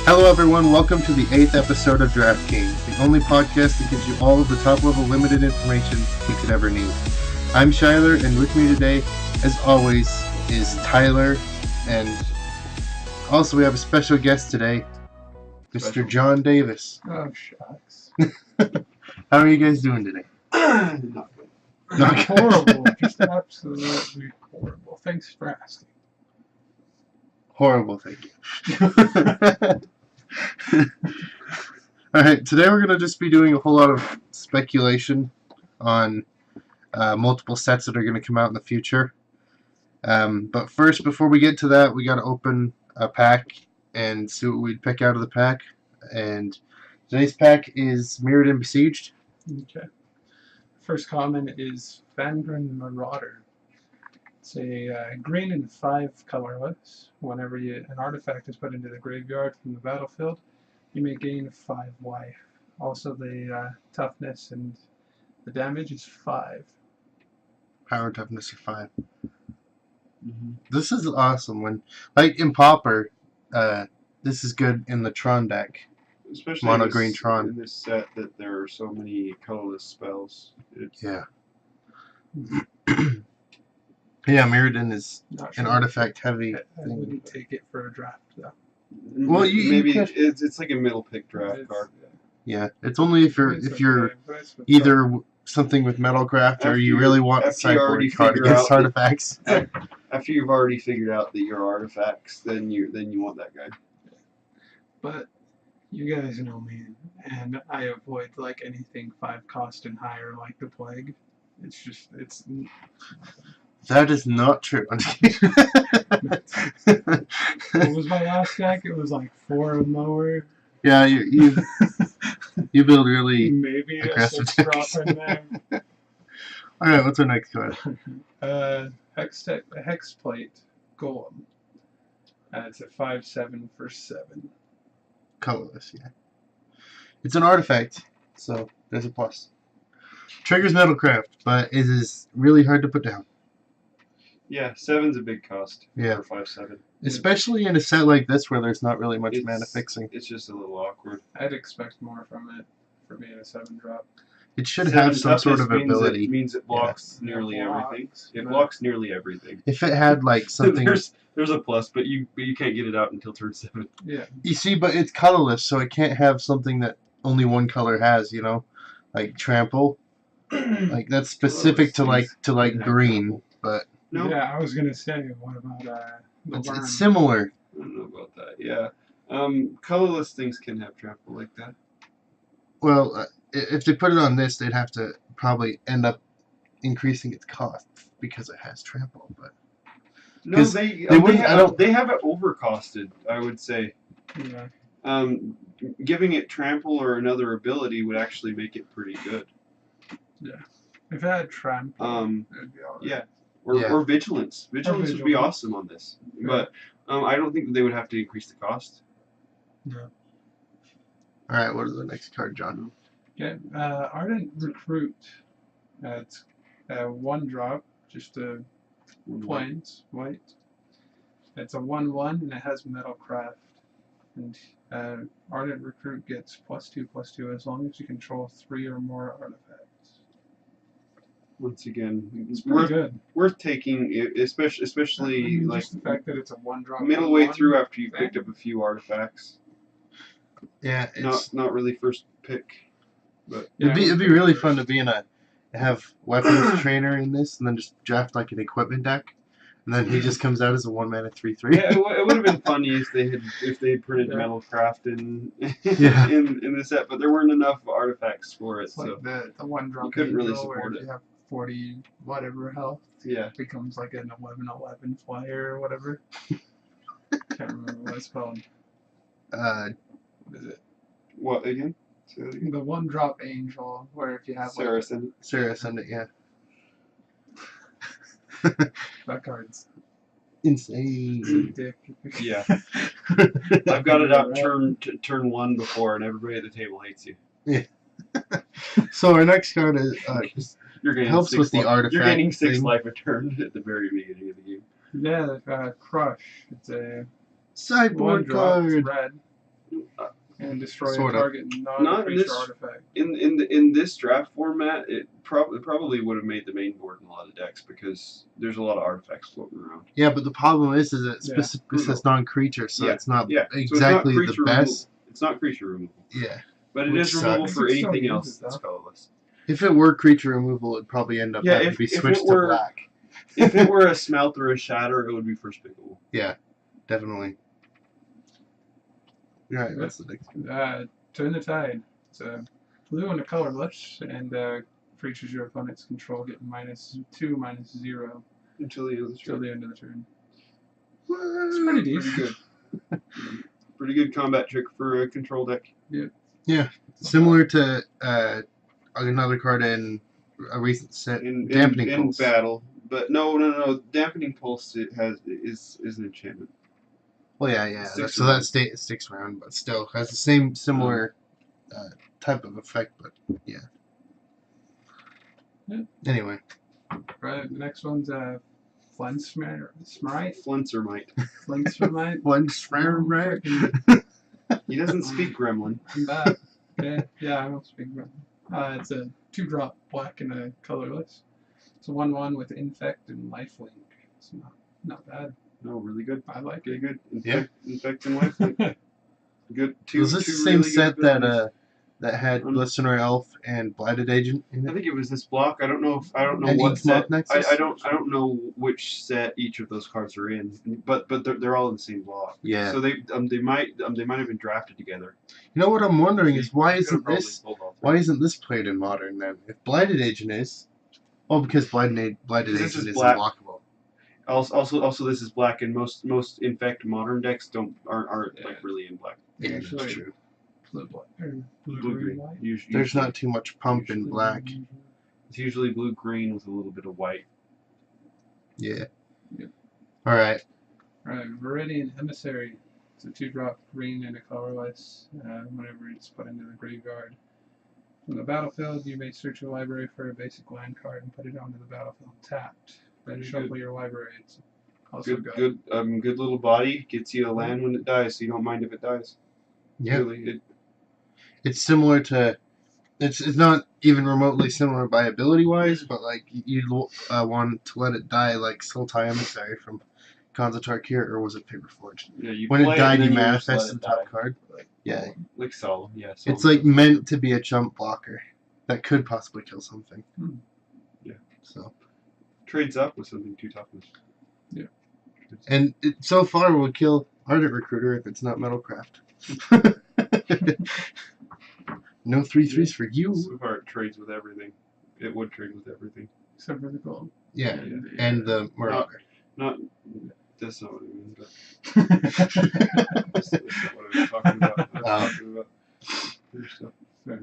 Hello everyone, welcome to the 8th episode of DraftKings, the only podcast that gives you all of the top-level limited information you could ever need. I'm Shyler, and with me today, as always, is Tyler, and also we have a special guest today, Mr. John Davis. Oh, shucks. How are you guys doing today? Not good. Not good. Horrible. Just absolutely horrible. Thanks for asking. Horrible, thank you. Alright, today we're going to just be doing a whole lot of speculation on multiple sets that are going to come out in the future. But first, before we get to that, we got to open a pack and see what we'd pick out of the pack. And today's pack is Mirrored and Besieged. Okay. First comment is Vandrin Marauder. It's a green and 5 colorless. Whenever an artifact is put into the graveyard from the battlefield, you may gain 5 life. Also, the toughness and the damage is 5. Power toughness of 5. This is awesome. When, like in Pauper, this is good in the Tron deck. Especially Mono green Tron. In this set that there are so many colorless spells. Yeah. Yeah, Mirrodin is Not an sure. artifact heavy I thing. wouldn't take it for a draft, though. Well, you maybe could- it's like a middle pick draft It's- card. Yeah, it's only if it's you're okay, but it's with either something with Metalcraft or After you you- really want a after you already sideboard card figure against out artifacts. After you've already figured out that you're artifacts, then you want that guy. But you guys know me, and I avoid like anything 5 cost and higher like the plague. It's That is not true. what was my last deck? It was like 4 and lower. Yeah, you build really. Maybe a aggressive 6 drop decks. in there. All right, what's our next card? Hex plate golem. It's a 5/7 for 7. Colorless, yeah. It's an artifact, so there's a plus. Triggers Metalcraft, but it is really hard to put down. Yeah, 7's a big cost. Yeah. For 5/7. Especially in a set like this where there's not really much mana fixing. It's just a little awkward. I'd expect more from it for being a 7 drop. It should 7 have some sort toughness of means ability. It means it blocks nearly It everything. blocks. It blocks nearly everything. If it had like something, There's a plus, but you can't get it out until turn 7. Yeah. you see, but it's colorless, so it can't have something that only one color has. You know, like trample. Like that's specific to like green, but No, Yeah, I was gonna say, what about the worm? it's similar. I don't know about that. Yeah. Colorless things can have trample like that. Well, if they put it on this, they'd have to probably end up increasing its cost because it has trample. But No, 'Cause they wouldn't- I don't- they have it overcosted, I would say. Yeah. Giving it trample or another ability would actually make it pretty good. If it had trample, Um, it'd be alright. Yeah. Yeah. Or vigilance. Vigilance would be vigilance. awesome on this. But I don't think that they would have to increase the cost. Yeah. all right, what is the next card, John? Okay. Ardent Recruit. It's 1 drop, just a plains white. It's a 1/1 and it has Metalcraft. And Ardent Recruit gets +2/+2 as long as you control 3 or more artifacts. Once again, It's pretty good. worth taking, especially I mean, like just the fact that it's a 1 drop. middle way 1/1 through after you thing. picked up a few artifacts. Yeah, Not really first pick, but Yeah, it'd be really fun to be in have weapons trainer in this, and then just draft like an equipment deck, and then he just comes out as a 1-mana 3/3. yeah, it would have been funny if they had printed Yeah. Metalcraft in Yeah. in the set, but there weren't enough artifacts for it, It's so like the 1 drop. You couldn't really angel where support if it. You have 40 whatever health. yeah. It becomes like an 11/11 flyer or whatever. Can't remember what it's called. What is it? What again? Say that again? The 1 drop angel where if you have like Saracen. Sarah, send it, yeah. that card's Insane. dick. Yeah. I've got it up turn 1 before, and everybody at the table hates you. So our next card is You're getting helps six with the life. artifact You're getting 6 thing. life a turn at the very beginning of the game. Yeah, Crush. It's a sideboard 1 drop. It's card. red. and destroy Sort a of. target Not in non-creature this- artifact. In this draft format, it probably would have made the main board in a lot of decks because there's a lot of artifacts floating around. Yeah, but the problem is that it Yeah. specifically says non-creature, so Yeah, it's not Yeah, so exactly it's not the creature best. removal. It's not creature removal, Yeah. but it Which is removal sucks. for You can still anything use else it, that's though. colorless. If it were creature removal, it'd probably end up Yeah, having if- to be if it switched were- to black. If it were a smelt or a shatter, it would be first pickable. Definitely. Right, what's the next one? Turn the Tide. It's a blue and a colorless, and creatures your opponents control get -2, -0 Until the end of the till turn. the end of the turn. It's pretty decent. good. Pretty good combat trick for a control deck. Similar to another card in a recent set, Dampening in Pulse. battle, but no. Dampening Pulse is an enchantment. Well, yeah. Sticks So around. that sticks around, but still has the same similar type of effect. But yeah. Yeah. Anyway, Right, the next one's Flensmite. Flincermite. Flensmite. one spare right. He doesn't speak Gremlin. I'm bad. Okay, yeah, I don't speak Gremlin. It's a 2-drop black and a colorless. It's a 1/1 with Infect and Lifelink. It's not bad. No, really good. I like Pretty it. good. Yeah. Infect and Lifelink. Good. Was this two the same really good set abilities. that had Glistener Elf and Blighted Agent in I it? think it was this block. I don't know And what Ink set. Moth Nexus? I don't know which set each of those cards are in, but they're all in the same block. Yeah. So they might have been drafted together. You know what I'm wondering is why You could've isn't probably this pulled all three. why isn't this played in Modern then? If Blighted Agent is, because Blighted This Agent is is black. unblockable. Also, this is black, and most Infect modern decks aren't like really in black. Yeah, that's Usually true. Blue black or blue Blue green green. white. There's not too much pump in usually- black. It's usually blue green with a little bit of white. Yeah. Yep. All right. Right, Viridian Emissary. It's a 2-drop green and a colorless. Whenever it's put into the graveyard. From the battlefield, you may search your library for a basic land card and put it onto the battlefield tapped. Then Pretty shuffle good. your library. It's also Good little body gets you a land when it dies, so you don't mind if it dies. Yeah. Really, It's similar to. It's not even remotely similar by ability wise, but like you'd want to let it die like Sultai Emissary from Konzatar Kir, or was it Paper Forged? yeah. You When it play died, and you then just let manifest it the top die. card. Yeah. Like Solemn, yeah. It's like meant to be a chump blocker that could possibly kill something. Yeah. So. Trades up with something 2 toughness. Yeah. And it so far would kill Ardent Recruiter if it's not Metalcraft. No 3/3s for you. So far, it trades with everything. It would trade with everything. except for the gold. Yeah, and the Marauder. Not. That's not what I mean. But that's not what I was talking about. I was talking about other stuff. Fair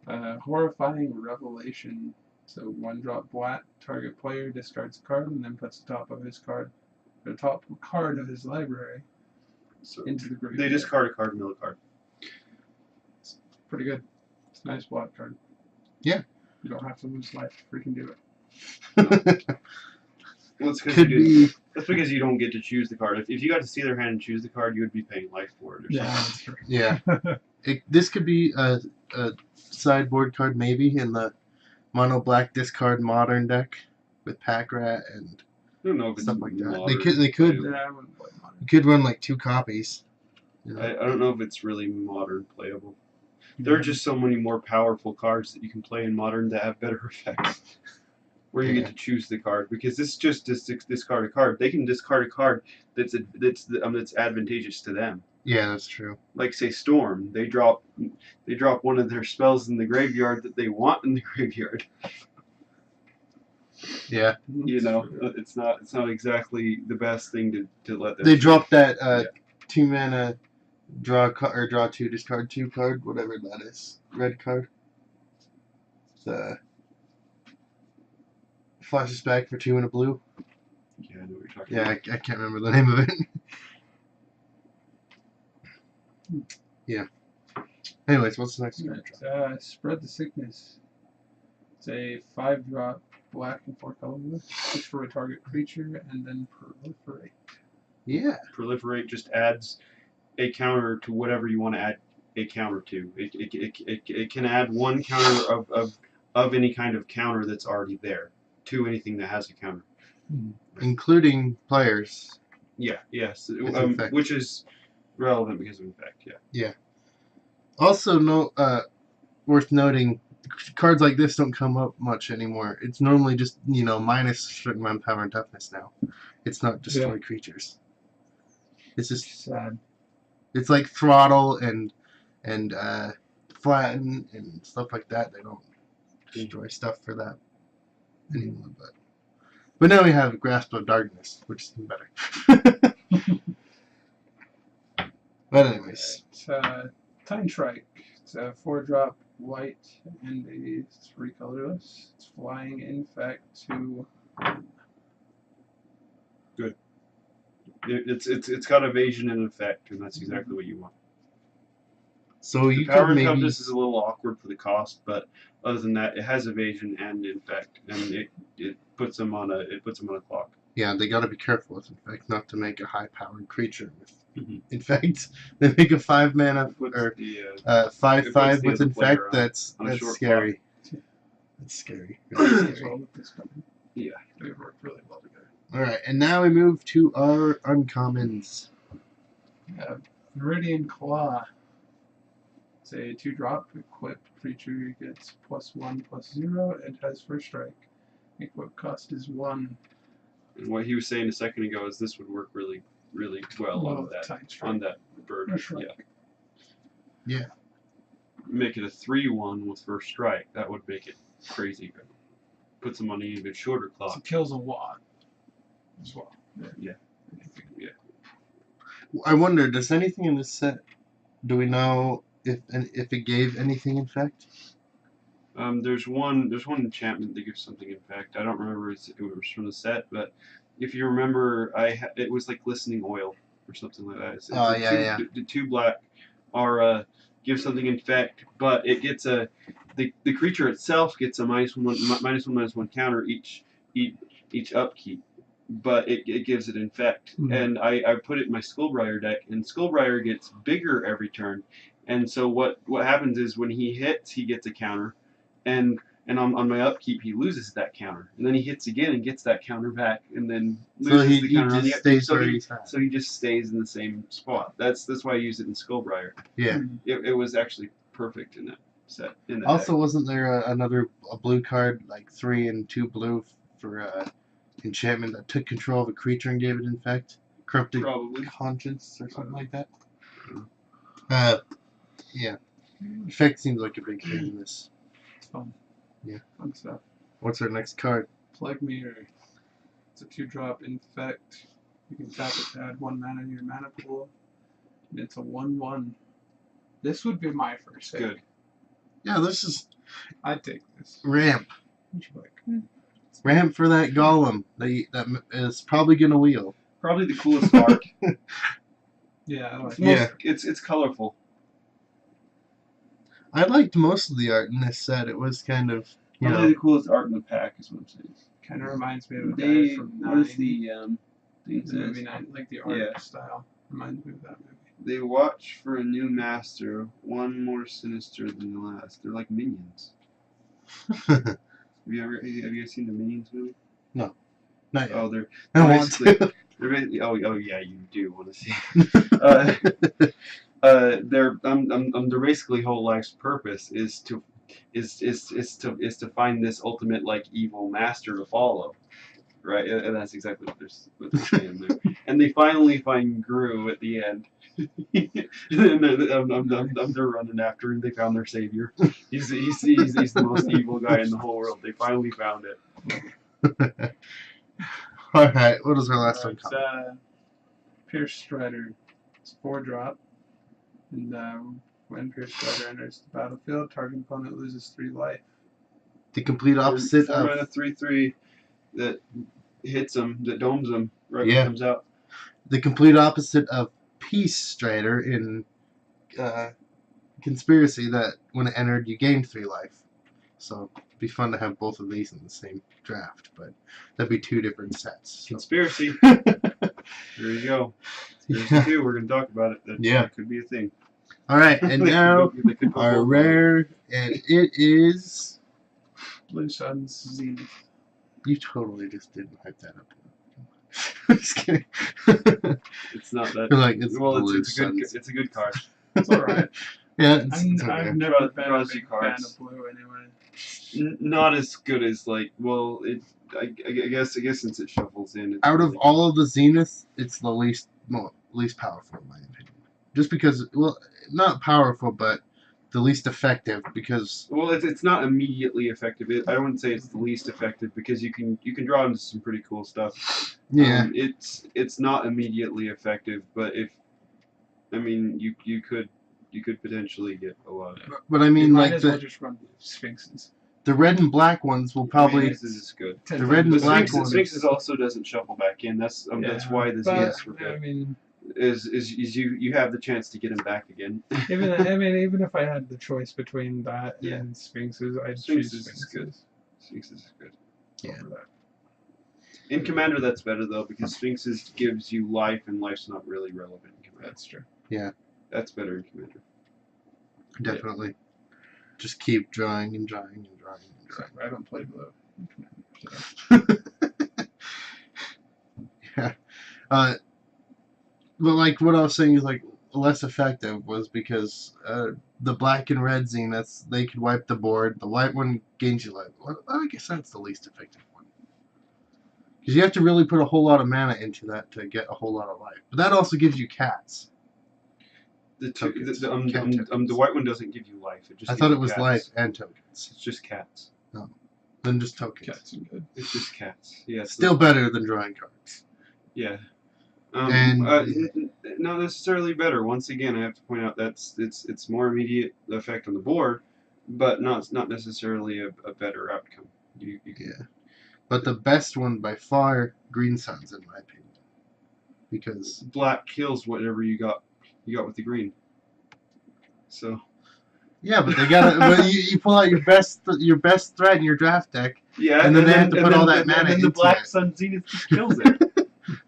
enough. Horrifying Revelation. So 1-drop black. Target player discards a card and then puts the top card of his library So into the graveyard. they discard a card, mill a card. Pretty good. It's a nice black card. Yeah. You don't have to lose life to freaking do it. Well, it's 'cause Could you do- be. That's because you don't get to choose the card. If you got to see their hand and choose the card, you would be paying life for it or Yeah, something. that's true. Yeah. This could be a sideboard card maybe in the mono black discard modern deck with Pack Rat and I don't know if it's stuff like that. modern. They could Yeah, I wouldn't play modern. you could run like 2 copies. You know? I don't know if it's really modern playable. There are just so many more powerful cards that you can play in modern that have better effects. Where you get to choose the card, because this just discard a card. They can discard a card that's advantageous to them. Yeah, that's true. Like say Storm, they drop one of their spells in the graveyard that they want in the graveyard. Yeah. You know, it's not exactly the best thing to let them. They dropped that Yeah. 2 mana draw 2 discard 2 card, whatever that is. Red card. The flashes back for 2 and a blue. Yeah, I know what you're talking Yeah, about. I can't remember the name of it. Yeah. Anyways, what's the next one? Right, Spread the Sickness. It's a 5-drop black and 4 colorless. Destroy target creature and then proliferate. Yeah. Proliferate just adds a counter to whatever you want to add a counter to. It can add one counter of any kind of counter that's already there to anything that has a counter. Including players. Yeah, yes, Infect. which is relevant because of infect. Yeah. Also, worth noting, cards like this don't come up much anymore. It's normally just, minus a certain amount of power and toughness now. It's not destroy creatures. It's just Sad. it's like throttle and flatten and stuff like that. They don't destroy stuff for that anymore. But now we have Grasp of Darkness, which is even better. But anyways, Time Strike. It's a 4-drop white and a 3 colorless. It's flying infect to. Good. It's got evasion and effect, and that's exactly what you want. so The you power could and maybe toughness is a little awkward for the cost, but other than that, it has evasion and infect, and it puts them on a clock. yeah, they got to be careful with infect, not to make a high-powered creature with Mhm. infect. They make a 5-mana Puts or the 5/5 the with other player infect. on That's a short scary. That's scary. Really As scary. well with this one. Yeah. They work really well together. All right, and now we move to our uncommons. Meridian Claw. It's a 2-drop. Equipped creature gets +1/+0. It has first strike. Equip cost is 1. And what he was saying a second ago is this would work really, really well on Time Strike. that bird. First strike. Yeah. Make it a 3/1 with first strike. That would make it crazy good. Puts them on an even shorter So clock. it kills a wad as well. Yeah. I wonder, does anything in this set? Do we know if it gave anything infect? There's one enchantment that gives something infect. I don't remember if it was from the set, but if you remember, it was like glistening oil or something like that. It's The 2 black are give something infect, but it gets the creature itself gets a -1/-1 counter each upkeep, but it gives it infect. And I put it in my Skullbriar deck, and Skullbriar gets bigger every turn, and so what happens is when he hits, he gets a counter, and on my upkeep he loses that counter, and then he hits again and gets that counter back, and then loses the counter on the just upkeep. stays where he's at. So he just stays in the same spot. That's why I use it in Skullbriar. Yeah. It was actually perfect in that set. Also, wasn't there a blue card, like 3 and 2 blue for enchantment that took control of a creature and gave it infect? Corrupted Probably. Conscience or something like that? Yeah. Yeah. Infect seems like a big thing in this. It's fun. Yeah. Fun stuff. What's our next card? Plague Meter. It's a 2-drop infect. You can tap it to add 1 mana to your mana pool. And it's a 1/1. This would be my first pick. Good. Yeah, this is I'd take this. ramp. What you like? Ramp for that golem that is probably gonna wheel. Probably the coolest art. Yeah, I like Yeah. It's colorful. I liked most of the art in this set. It was kind of, Probably the coolest art in the pack is what I'm saying. Kind of reminds me of the guy from 9. What is the The thing movie says? 9, like the art Yeah. style. Reminds me of that movie. They watch for a new master, one more sinister than the last. They're like minions. Have you guys seen the Minions movie? not yet. Oh, they're I want basically to. they're basically, oh yeah, you do want to see. Their basically whole life's purpose is to find this ultimate like evil master to follow, right? And that's exactly what they're saying there. And they finally find Gru at the end. And they're running after him. They found their savior. He's the most evil guy in the whole world. They finally found it. All right, what is our last one? It's Pierce Strider. It's 4-drop. And when Pierce Strider enters the battlefield, target opponent loses 3 life. The complete opposite Four mana of 3/3 that hits him, that domes him right when Yeah. it comes out. the complete opposite of Peace Strider in Conspiracy. That when it entered, you gained 3 life. So it'd be fun to have both of these in the same draft, but that'd be 2 different sets. So. Conspiracy. There you go. There's Yeah. the two. We're going to talk about it. That could be a thing. All right, and now They could put our both on rare, and it is. Blue Suns Zenith. You totally just didn't hype that up. I'm just kidding. it. It's not that. You're like, it's well, Blue it's a good. Suns. It's a good card. It's alright. Yeah, it's okay. I've never been a Draws you big fan cards. of blue anyway. Not as good as like. Well, it. I guess since it shuffles in. It's Out of really all of the Zenith, it's the least powerful in my opinion. Just because, well, not powerful, but the least effective because. Well, it's not immediately effective. I wouldn't say it's the least effective because you can draw into some pretty cool stuff. Yeah. It's not immediately effective, but you could potentially get a lot. But I mean, You might like as well just run Sphinxes. the red and black ones will probably. This is good. The red and The black Sphinxes also doesn't shuffle back in. That's why the But, Zeniths were good. I mean, Is you have the chance to get him back again. even if I had the choice between that Yeah. and Sphinxes, I'd Sphinxes choose is good. Sphinxes. Sphinxes is good. Yeah. over that. In Commander, that's better though because Sphinxes gives you life, and life's not really relevant in Commander. That's true. That's better in Commander. Definitely. Just keep drawing and drawing and drawing and drawing. I don't play blue. Yeah. But like what I was saying is like less effective was because the black and red Zeniths, they could wipe the board. The white one gains you life. Well, I guess that's the least effective one. Because you have to really put a whole lot of mana into that to get a whole lot of life. But that also gives you cats. The Tokens. the Tokens. white one doesn't give you life. It just I gives thought you it was cats. life and tokens. It's just cats. Then just tokens. Cats are good. It's just cats. Yeah. it's Still better than drawing cards. Yeah. And- Not necessarily better. Once again, I have to point out it's more immediate effect on the board, but not necessarily a better outcome. You can, Yeah. But the best one by far, Green Suns, in my opinion. Because black kills whatever you got with the green. So yeah, but they gotta. But you pull out your best threat in your draft deck. yeah, And then they have to put all that mana and then into the black it. Sun Zenith just kills it.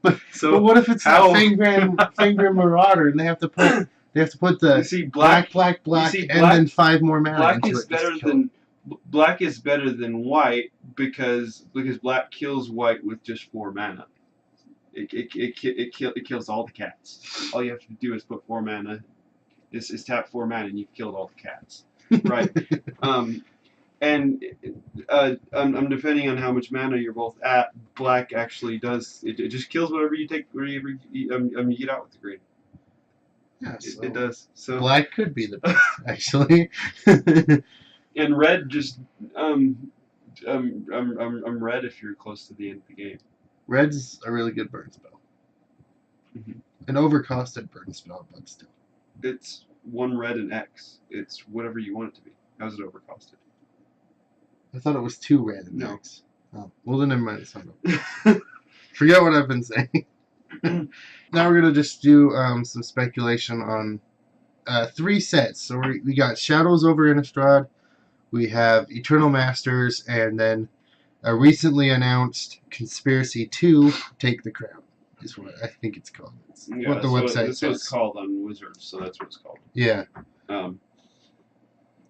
But So what if it's a how- Fangren Marauder and they have to put the you see, black, you see, and black- then 5 more mana black into is it. just better to kill than black is better than white because black kills white with just 4 mana. It kills all the cats. All you have to do is put 4 mana. Is tap 4 mana and you've killed all the cats. Right. And I'm depending on how much mana you're both at. Black actually does it just kills whatever you take, wherever you get out with the green. Yeah, so It does. So black could be the best, actually. and red just I'm red if you're close to the end of the game. Red's a really good burn spell. Mhm. An overcosted burn spell, but still. It's 1 red and X. It's whatever you want it to be. How's it overcosted? I thought it was 2 red and No. X. Oh, well then never mind. It's not over. Forget what I've been saying. Now we're gonna just do some speculation on 3 sets. So we got Shadows over Innistrad, we have Eternal Masters, and then a recently announced Conspiracy 2 Take the Crown is what I think it's called. It's Yeah, what the that's website that's what it's says. called on Wizards, so that's what it's called. Yeah. Um,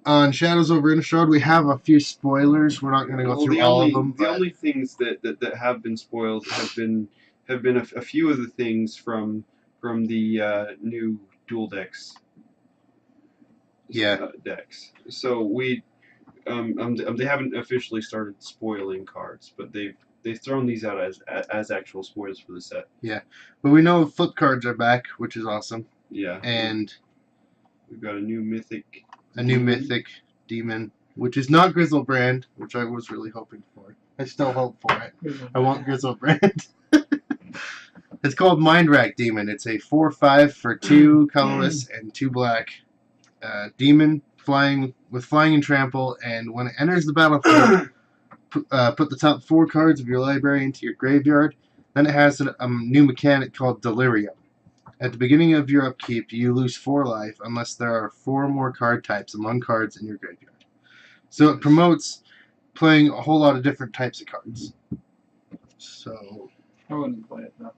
On Shadows over Innistrad, we have a few spoilers. We're not going to go well, through the all only, of them. The But only things that have been spoiled have been a few of the things from the new dual decks. Yeah. Decks. So they haven't officially started spoiling cards, but they've thrown these out as actual spoilers for the set. but we know flip cards are back, which is awesome. Yeah. And we've got a new mythic. a new mythic demon, which is not Grizzlebrand, which I was really hoping for. I still hope for it. I want Grizzlebrand. It's called Mind Rack Demon. It's a 4/5 for 2 colorless and 2 black demon flying and trample, and when it enters the battlefield, put the top 4 cards of your library into your graveyard. Then it has a new mechanic called Delirium. At the beginning of your upkeep, you lose 4 life unless there are 4 more card types among cards in your graveyard. So it promotes playing a whole lot of different types of cards. So I wouldn't play it though.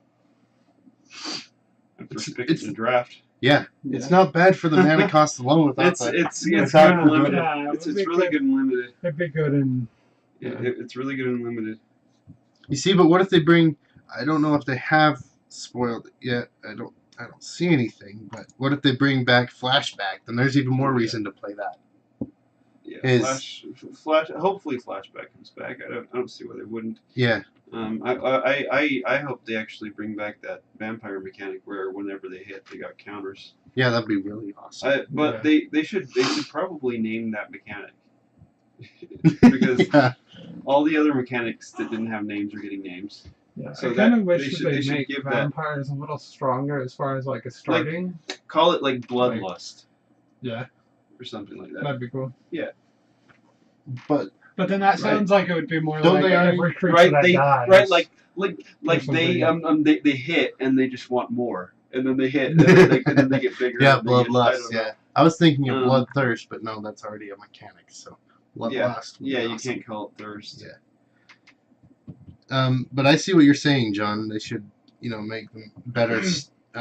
first pick in the draft. Yeah, it's not bad for the mana cost alone without It's that. it's without good and limited. Yeah, It's it would be really good. good and limited. It'd be good in. It's really good and limited. You see, but what if they bring? I don't know if they have spoiled it yet. I don't see anything. But what if they bring back Flashback? Then there's even more reason to play that. Yeah, Is- Flash. Hopefully, Flashback comes back. I don't see why they wouldn't. Yeah, I hope they actually bring back that vampire mechanic where whenever they hit, they got counters. yeah, that'd be really awesome. But they should probably name that mechanic because Yeah. all the other mechanics that didn't have names are getting names. Yeah, So I kind that- of wish they they should make give that- vampires a little stronger as far as like a starting. Call it like Bloodlust Yeah, or something like that. that'd be cool. But But then that sounds like it would be more Don't like they already- every creature Right, that they dies. right like something. they hit and they just want more, and then they hit and then they get bigger. yeah, and they get- I Bloodlust. don't know. Yeah, I was thinking of Um, Bloodthirst, but no, that's already a mechanic. So Bloodlust. would be Yeah, you awesome. can't call it thirst. Yeah. But I see what you're saying, John. They should, make them better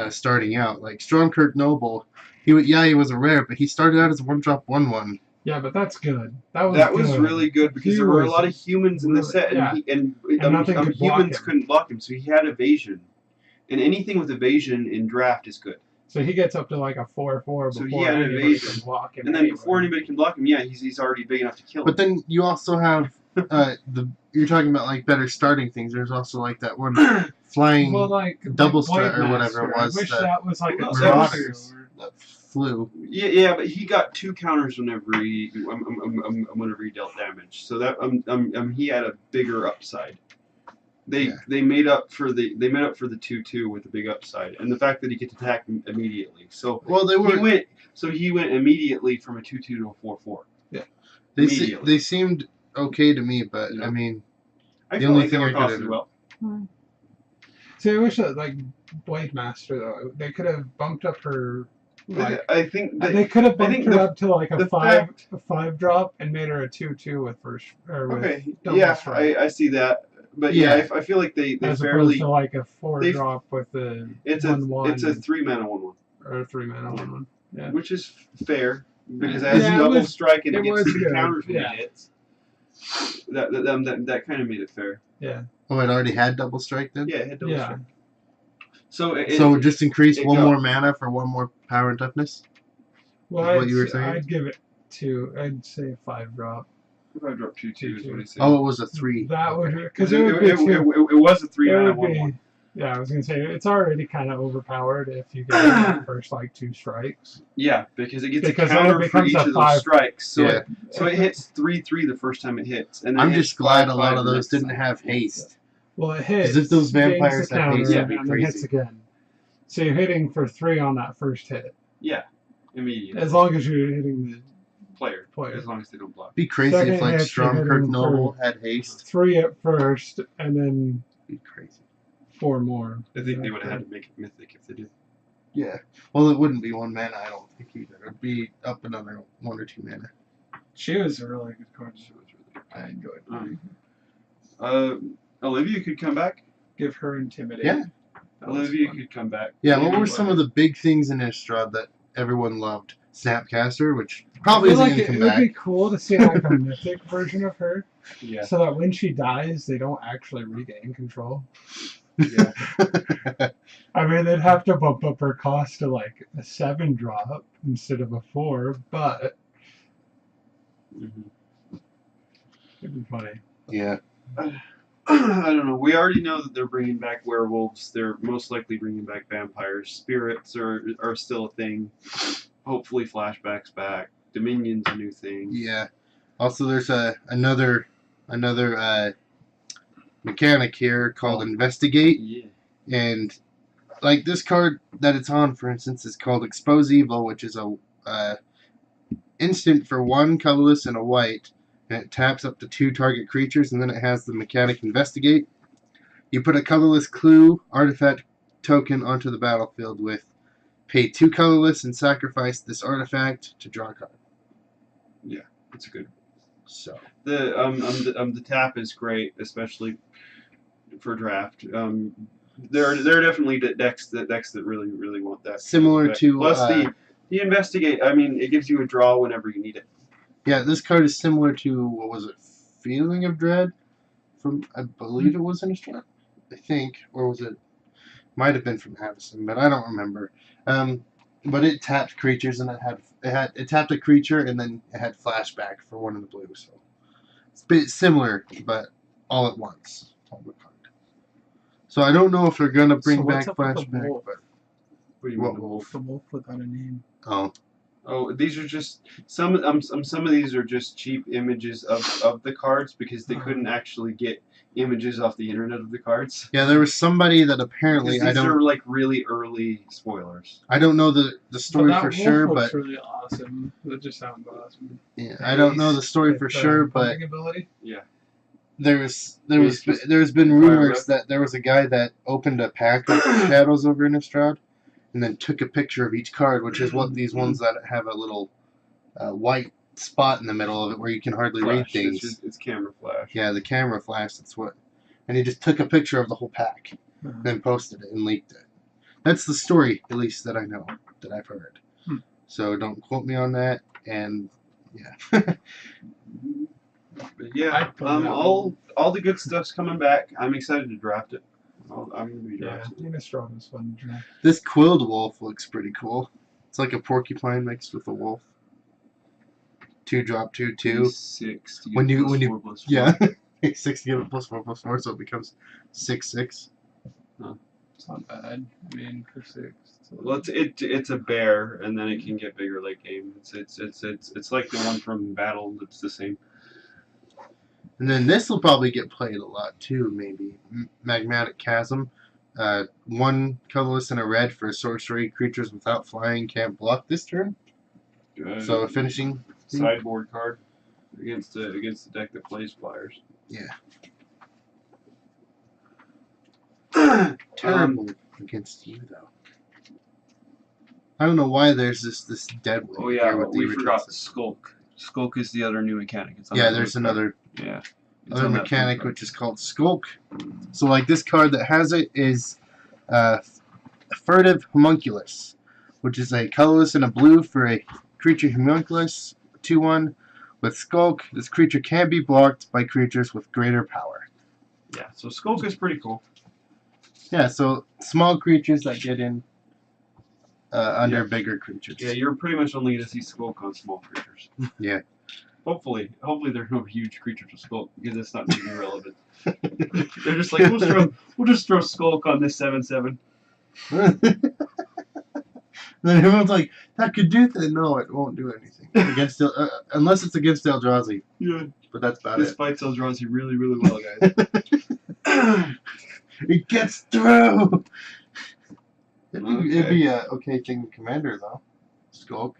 starting out. Like Stormkirk Noble, he was a rare, but he started out as a 1-drop 1/1. Yeah, but that's good. That was That was good. really good because He there were a was lot of humans in the really- set, and, yeah. And nothing could block humans him. couldn't block him, so he had evasion. And anything with evasion in draft is good. So he gets up to like a 4/4 So before he had anybody evasion. can block him. And then before anybody can block him, yeah, he's already big enough to kill him. But then you also have you're talking about like better starting things. There's also like that one flying well, like double Blade strut or whatever it Master, was, I wish the that was like a Well, Marauders 2/2. that flew. Yeah, but he got 2 counters whenever whenever he dealt damage. So that he had a bigger upside. They made up for the 2/2 with the big upside, and the fact that he could attack immediately. So Well, they were. he went immediately from a 2/2 to a 4/4. immediately. They seemed okay to me, but Yeah. I mean, I The feel only like they thing were I could've- costed well. See, I wish that like Blade Master though, they could have bumped up her. Like, I think that they could have I bumped think her the- up to like a the 5-drop and made her a 2/2 with first or with okay, double yeah, strike. I see that, but Yeah. yeah, I feel like they as fairly opposed to like a 4-drop with the it's 1/1 a 3-mana 1/1, or 3-mana 1/1. Yeah. which is fair because it has Yeah, it double was- strike and it it gets was 2 good, counters when yeah. it hits. That kind of made it fair. Yeah. oh, it already had double strike then. Yeah, it hit double Yeah. strike. So So it just increased it one got- more mana for one more power and toughness. Well, What you were saying? I'd give it I'd say 5-drop. if I drop 2/2 is what I said. Oh, it was a 3. That would Okay. because it would be too. It was a It 3-mana would 1/1. be, yeah, I was gonna say it's already kind of overpowered if you get the first like 2 strikes. Yeah, because it gets Because a then it counter for becomes each a of those 5. strikes. So Yeah. it hits 3/3 the first time it hits, and then I'm it hits just glad a 5/5 lot of the those next didn't time. have haste. Well, it hits. 'Cause if those gains vampires the had counter, haste, that'd be and then hits crazy. again. So you're hitting for 3 on that first hit, Yeah, immediately. as long as you're hitting the Player, as long as they don't block. Be crazy Second if like hit, you're Stormkirk hitting Noble had haste. 3 at first, and then Be crazy. 4 more. I think they would have had to make it mythic if they did. Yeah. Well, it wouldn't be 1 mana, I don't think either. It'd be up another 1 or 2 mana. She was a really good card. So it's really I enjoyed it. Olivia could come back. Give her intimidate. Yeah. That was Olivia fun. could come back. Yeah. What were some of the big things in Innistrad that everyone loved? Snapcaster, which probably I isn't feel going like to it come would be back. cool to see like a mythic version of her, Yeah. so that when she dies, they don't actually regain control. Yeah. I mean, they'd have to bump up her cost to like a 7-drop instead of a 4, but Mhm. it'd be funny. Yeah. I don't know. We already know that they're bringing back werewolves. They're most likely bringing back vampires. Spirits are still a thing. Hopefully, flashbacks back. Dominion's a new thing. Yeah. Also, there's another mechanic here called Investigate, Yeah. and like this card that it's on, for instance, is called Expose Evil, which is a instant for 1 colorless and a white, and it taps up to 2 target creatures, and then it has the mechanic Investigate. You put a colorless clue artifact token onto the battlefield with pay 2 colorless and sacrifice this artifact to draw a card. It's good. So The tap is great, especially for draft. There are definitely decks that really want that. Similar effect. to Plus the investigate. I mean, it gives you a draw whenever you need it. yeah, this card is similar to what was it? Feeling of Dread from I believe it was Innistrad, I think, or was it? Might have been from Avison, but I don't remember. But it tapped creatures and it tapped a creature and then it had flashback for one of the blue. So it's a bit similar, but all at once. So I don't know if they're gonna bring So what's back up with the flashback, wolf? but What do you What mean, wolf? The wolf without a name. Oh, these are just some of these are just cheap images of the cards because they couldn't actually get images off the internet of the cards. yeah, there was somebody that apparently Because these are like really early spoilers. I don't know the story for sure, looks but really awesome. That just sounds awesome. yeah, I don't know the story for sure, but pumping ability. there's Yes, been fire rumors rep. that there was a guy that opened a pack of Shadows over Innistrad and then took a picture of each card, which is what these ones that have a little white spot in the middle of it where you can hardly read Flash. things. It's camera flash. Yeah, the camera flash. That's what. And he just took a picture of the whole pack, then posted it and leaked it. That's the story, at least that I know, that I've heard. So don't quote me on that. And yeah. But yeah, all the good stuff's coming back. I'm excited to draft it. I'm gonna be drafting. Innistrad was fun to draft. This quilled wolf looks pretty cool. It's like a porcupine mixed with a wolf. 2-drop 2/2. 6. When you 4/4. yeah, 6 give it +4/+4, so it becomes 6/6. It's not bad. I mean, for 6. Well, it's a bear, and then it can get bigger late game. It's like the one from Battle. It's the same. And then this will probably get played a lot too, maybe. Magmatic Chasm. 1 colorless and a red for sorcery. Creatures without flying can't block this turn. So a finishing sideboard card against the deck that plays flyers. Yeah. Terrible against you though. I don't know why there's this dead one. Oh yeah, here with the we original forgot set. Skulk. Skulk is the other new mechanic. It's on Yeah, that there's blue card. another Yeah. It's other on that blue mechanic card. which is called Skulk. So like this card that has it is Furtive Homunculus, which is a colorless and a blue for a creature homunculus 2/1 with Skulk. This creature can be blocked by creatures with greater power. Yeah, so Skulk is pretty cool. Yeah, so small creatures that get in under bigger creatures. Yeah, you're pretty much only going to see Skulk on small creatures. Yeah. Hopefully there are no huge creatures with Skulk because it's not really relevant. They're just like we'll just throw Skulk on this 7/7. Then everyone's like, that could do that. No, it won't do anything against unless it's against Eldrazi. Yeah, But that's about this it. fights Eldrazi really well, guys. It gets through. It'd be Okay. a okay thing to commander though. Skulk.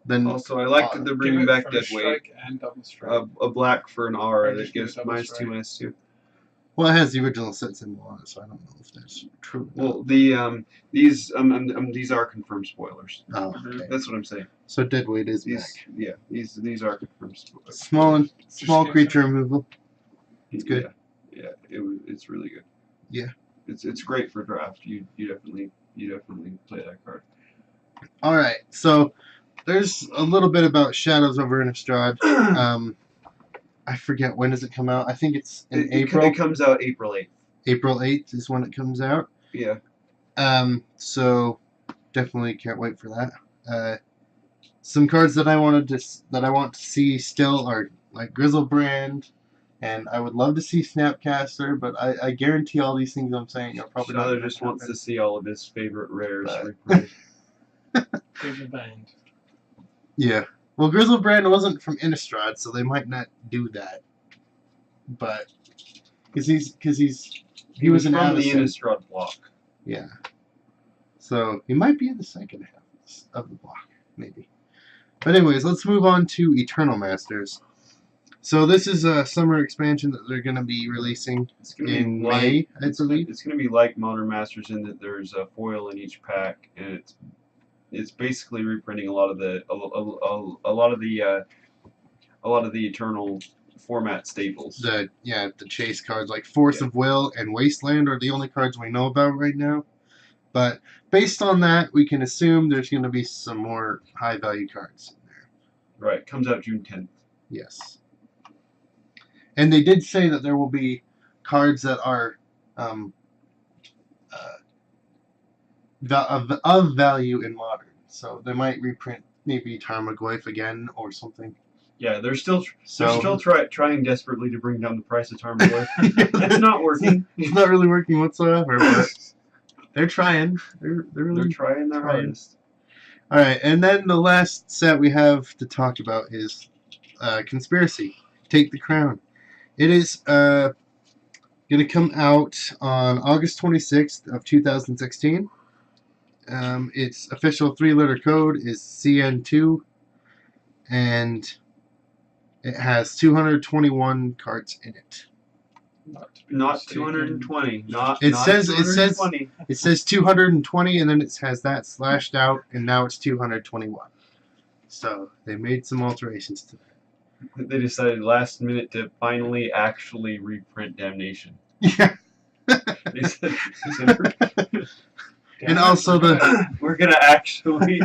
Then Also, I like that they're bringing back Dead Weight. Strike and double strike. A black for an aura Or that just do a gives double -2, strike. -2. well, it has the original set symbol on it, so I don't know if that's true. Well, these are confirmed spoilers. Oh, okay. That's what I'm saying. So deadweight is These back. yeah, these are confirmed spoilers. Small gives creature removal. It's good. Yeah, it's really good. Yeah. It's great for draft. You definitely play that card. All right, so there's a little bit about Shadows over Innistrad. I forget when does it come out. I think it's in April. It comes out April 8th. April 8th is when it comes out. Yeah. So definitely can't wait for that. Some cards that I want to see still are like Grizzlebrand, and I would love to see Snapcaster, but I guarantee all these things I'm saying are probably not. Tyler gonna just wants happen. to see all of his favorite rares But- reprinted. There's a band. Yeah. Well, Grizzlebrand wasn't from Innistrad, so they might not do that. But because he was an from the Avison. Innistrad block. Yeah. So he might be in the second half of the block, maybe. But anyways, let's move on to Eternal Masters. So this is a summer expansion that they're going to be releasing It's gonna in be like, May, I believe. It's going to be like Modern Masters in that there's a foil in each pack, and it's basically reprinting a lot of the Eternal format staples. The chase cards like Force of Will and Wasteland are the only cards we know about right now. But based on that, we can assume there's going to be some more high value cards in there. Right, comes out June 10th. Yes. And they did say that there will be cards that are of value in Modern. So they might reprint maybe Tarmogoyf again or something. Yeah, they're still trying desperately to bring down the price of Tarmogoyf. It's not working. It's not really working whatsoever, but they're trying. They're trying their hardest. All right, and then the last set we have to talk about is Conspiracy. Take the Crown. It is going to come out on August 26th of 2016. Its official 3-letter code is CN2, and it has 221 cards in it. Not 220. It not says 220. It says 220, and then it has that slashed out, and now it's 221. So they made some alterations to that. They decided last minute to finally actually reprint Damnation. Yeah. They said And also we're gonna actually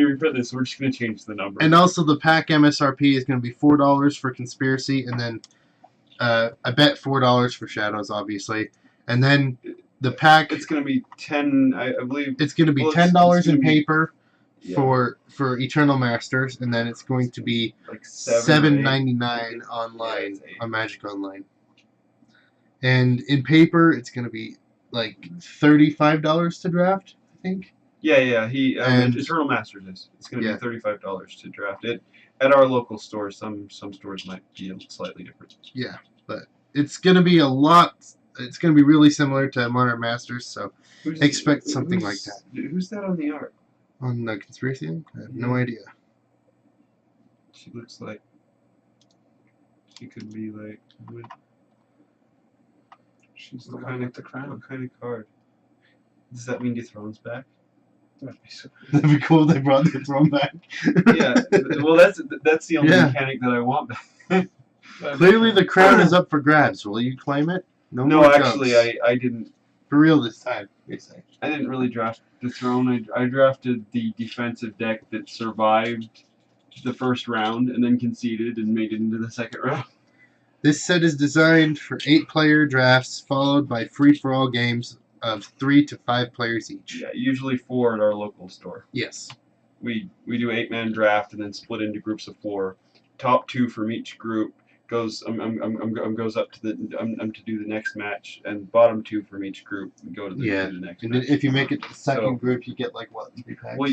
reprint this. We're just gonna change the number. And also the pack MSRP is going to be $4 for Conspiracy, and then I bet $4 for Shadows, obviously, and then the pack. It's gonna be 10. I believe it's going to be $10 in paper. Yeah. For Eternal Masters, and then it's going to be like $7.99 online on Magic Online. And in paper, it's going to be like $35 to draft, I think. Yeah. And Eternal Masters is. It's going to Yeah. be $35 to draft it at our local stores. Some stores might be slightly different. Yeah, but it's going to be a lot. It's going to be really similar to Modern Masters, so expect something like that. Who's that on the art? On the Conspiracy, I have no idea. She looks like she could be like. She's the What one kind with of the crown. What kind of card? Does that mean Dethrone's back? That'd be so That'd be cool if they brought the throne back. Yeah. Well, that's the only Yeah. mechanic that I want back. Clearly the crown is up for grabs. Will you claim it? No, more actually, jokes. I didn't. For real this time, they say. I didn't really draft the throne. I drafted the defensive deck that survived the first round and then conceded and made it into the second round. This set is designed for 8-player drafts, followed by free-for-all games of 3 to 5 players each. Yeah, usually 4 at our local store. Yes. We do 8-man draft and then split into groups of 4. Top 2 from each group goes goes up to the to do the next match, and bottom 2 from each group go to the, Yeah. to the next And match. if you make it the second So- group, you get like what, 3 packs? Well,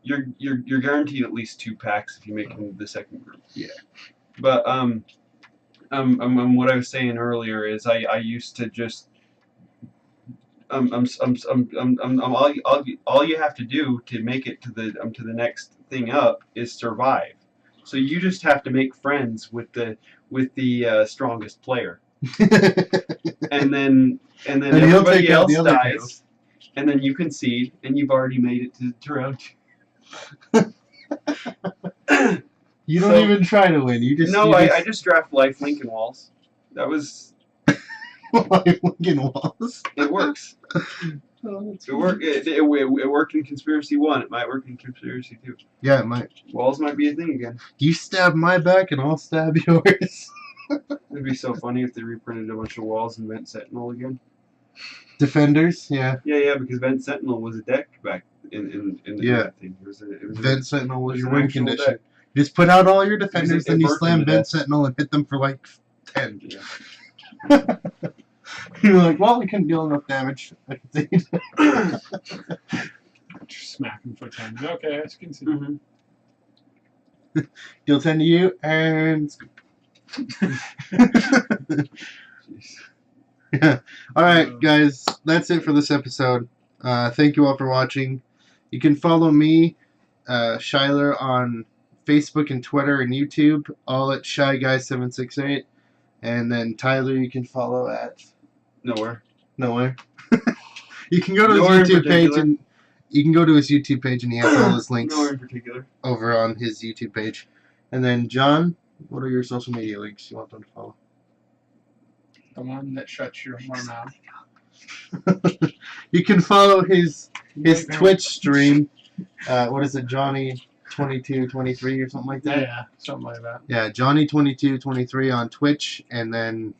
you're guaranteed at least 2 packs if you make it into the second group. Yeah. But what I was saying earlier is I used to just all you have to do to make it to the next thing up is survive. So you just have to make friends with the strongest player, and then he'll everybody take out else the other dies, and then you concede, and you've already made it to round 2. You don't So- even try to win. You just I just draft life Lincoln Walls. That was like Lincoln Walls. it works. Oh, that's It worked. It worked in Conspiracy 1. It might work in Conspiracy 2. Yeah, it might. Walls might be a thing again. You stab my back and I'll stab yours. It'd be so funny if they reprinted a bunch of Walls and Vent Sentinel again. Defenders, yeah. Yeah, because Vent Sentinel was a deck back in the Yeah. thing. It was Vent Sentinel was it was your an win actual condition. deck. You just put out all your defenders, It then you burnt slam them to Vent death. Sentinel and hit them for like 10. Yeah. You're like, well, we couldn't deal enough damage. I can see. Just smack him for 10. Okay, I can see. Deal 10 to you, and yeah. Alright, guys, that's it for this episode. Thank you all for watching. You can follow me, Shyler, on Facebook and Twitter and YouTube, all at ShyGuy768. And then Tyler, you can follow at Nowhere. nowhere. You can go to Nowhere in his YouTube page particular. and you can go to his YouTube page and he has all his links Nowhere in particular. over on his YouTube page. And then John, What are your social media links you want them to follow? The one that shuts your whore mouth. You can follow his Nightmare. Twitch stream. What is it, Johnny2223 or something like that? Yeah, something like that. Yeah, Johnny2223 on Twitch, and then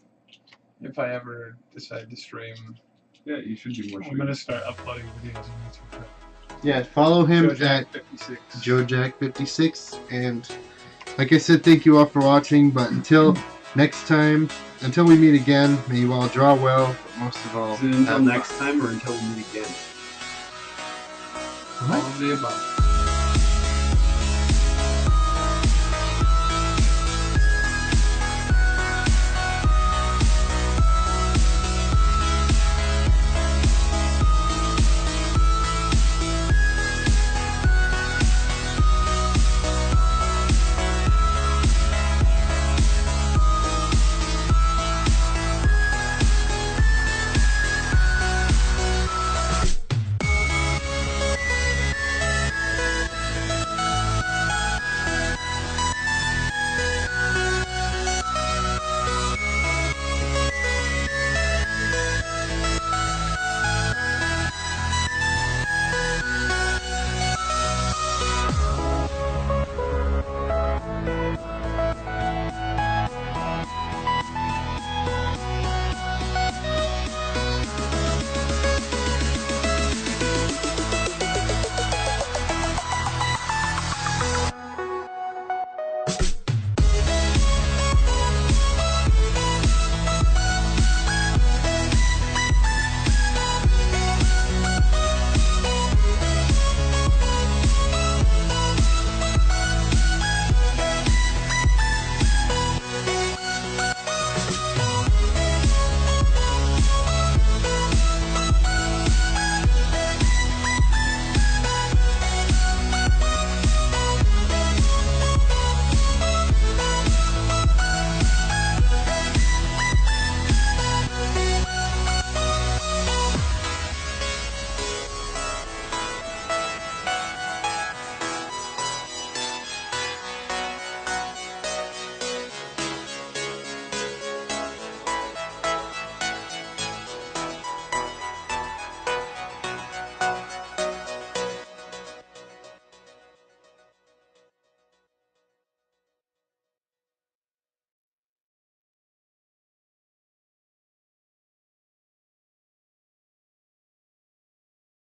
If I ever decide to stream, Yeah, you should do more I'm gonna streams. start uploading videos on YouTube. yeah, follow him at JOJACK56. JOJACK56, and like I said, thank you all for watching. But until next time, until we meet again, may you all draw well, but most of all, Is it until have next time or until we meet again? All of the above.